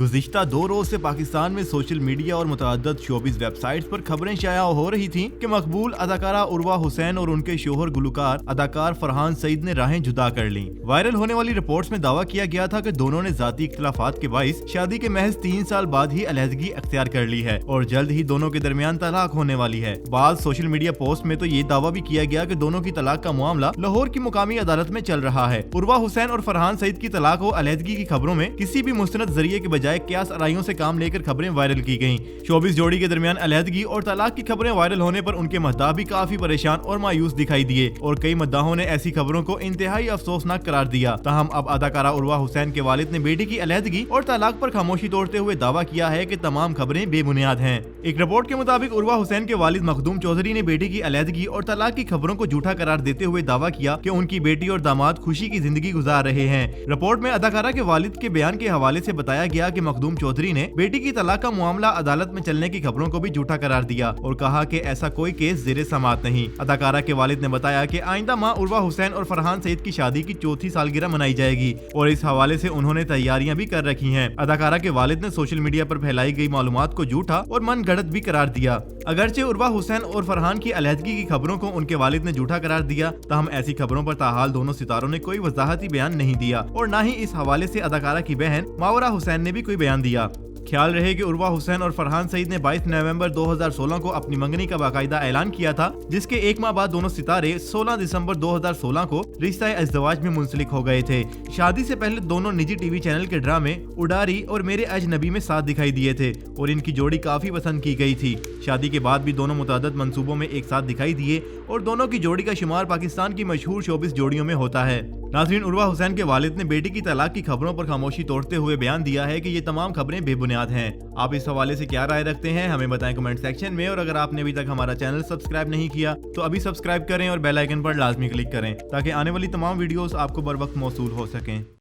गुज़िश्ता 2 रोज से पाकिस्तान में social media और मुतअद्दिद शोबिज़ वेबसाइट्स पर खबरें शाया हो रही थीं कि मकबूल अदाकारा उर्वा हुसैन और उनके शोहर गुलकार अदाकार फरहान सईद ने राहें जुदा कर लीं। वायरल होने वाली रिपोर्ट्स में दावा किया गया था कि दोनों ने जाती इख्तिलाफात के बाइस शादी के महज 3 साल बाद ही अलहदगी अख्तियार कर ली है और जल्द ही दोनों के दरमियान तलाक होने वाली है। बाद सोशल मीडिया पोस्ट में तो ये दावा भी किया गया कि दोनों की तलाक का मामला लाहौर की मुकामी अदालत में चल रहा है। उर्वा हुसैन और फरहान सईद की तलाक और अलहदगी की खबरों में किसी भी मुस्तनद जरिए के बजाय कियास आराइयों से काम लेकर खबरें वायरल की गईं। शोबिस जोड़ी के दरमियान अलहदगी और तलाक की खबरें वायरल होने पर उनके मद्दाह भी काफी परेशान और मायूस दिखाई दिए और कई मद्दाहों ने ऐसी खबरों को इंतहाई अफसोसनाक करार दिया। ताहम अब अदाकारा उर्वा हुसैन के वालिद ने बेटी की अलहदगी और तलाक पर खामोशी तोड़ते हुए दावा किया है कि तमाम खबरें बेबुनियाद हैं। एक रिपोर्ट के मुताबिक उर्वा हुसैन के वालिद मखदूम चौधरी ने बेटी की अलहदगी और तलाक की खबरों को झूठा करार देते हुए दावा किया कि उनकी बेटी और दामाद खुशी की जिंदगी गुजार रहे हैं। रिपोर्ट में अदाकारा के वालिद के बयान के हवाले से बताया गया कि मखदूम चौधरी ने बेटी की तलाक का मामला अदालत में चलने की खबरों को भी झूठा करार दिया और कहा कि ऐसा कोई केस ज़ेरे समाअत नहीं। अदाकारा के वालिद ने बताया कि आइंदा माह उर्वा हुसैन और फरहान सईद की शादी की 4थी सालगिरह मनाई जाएगी और इस हवाले से उन्होंने तैयारियां भी कर रखी हैं। अदाकारा के वालिद ने सोशल मीडिया पर फैलाई गई मालूमात को झूठा और मन गढ़ंत भी करार दिया। अगरचे उर्वा हुसैन और फरहान की अलहदगी की खबरों को उनके वालिद ने झूठा करार दिया, ताहम ऐसी खबरों पर ताहाल दोनों सितारों ने कोई वजाहती बयान नहीं दिया और न ही इस हवाले से अदाकारा की बहन मावरा हुसैन ने भी कोई बयान दिया। ख्याल रहे कि उर्वा हुसैन और फरहान सईद ने 22 नवंबर 2016 को अपनी मंगनी का बाकायदा ऐलान किया था, जिसके एक माह बाद दोनों सितारे 16 दिसंबर 2016 को रिश्ता अज़दवाज में मुंसलिक हो गए थे। शादी से पहले दोनों निजी टीवी चैनल के ड्रामे उडारी और मेरे अजनबी में साथ दिखाई दिए थे और इनकी जोड़ी काफी पसंद की गई थी। शादी के बाद भी दोनों मुतअद्दिद मंसूबों में एक साथ दिखाई दिए और दोनों की जोड़ी का शुमार पाकिस्तान की मशहूर शोबिस जोड़ियों में होता है। नाज़रीन, उर्वा हुसैन के वालिद ने बेटी की तलाक की खबरों पर खामोशी तोड़ते हुए बयान दिया है कि ये तमाम खबरें बेबुनियाद हैं। आप इस हवाले से क्या राय रखते हैं, हमें बताएं कमेंट सेक्शन में। और अगर आपने अभी तक हमारा चैनल सब्सक्राइब नहीं किया तो अभी सब्सक्राइब करें और बेल आइकन पर लाजमी क्लिक करें ताकि आने वाली तमाम वीडियोस आपको बर वक्त मौसूल हो सकें।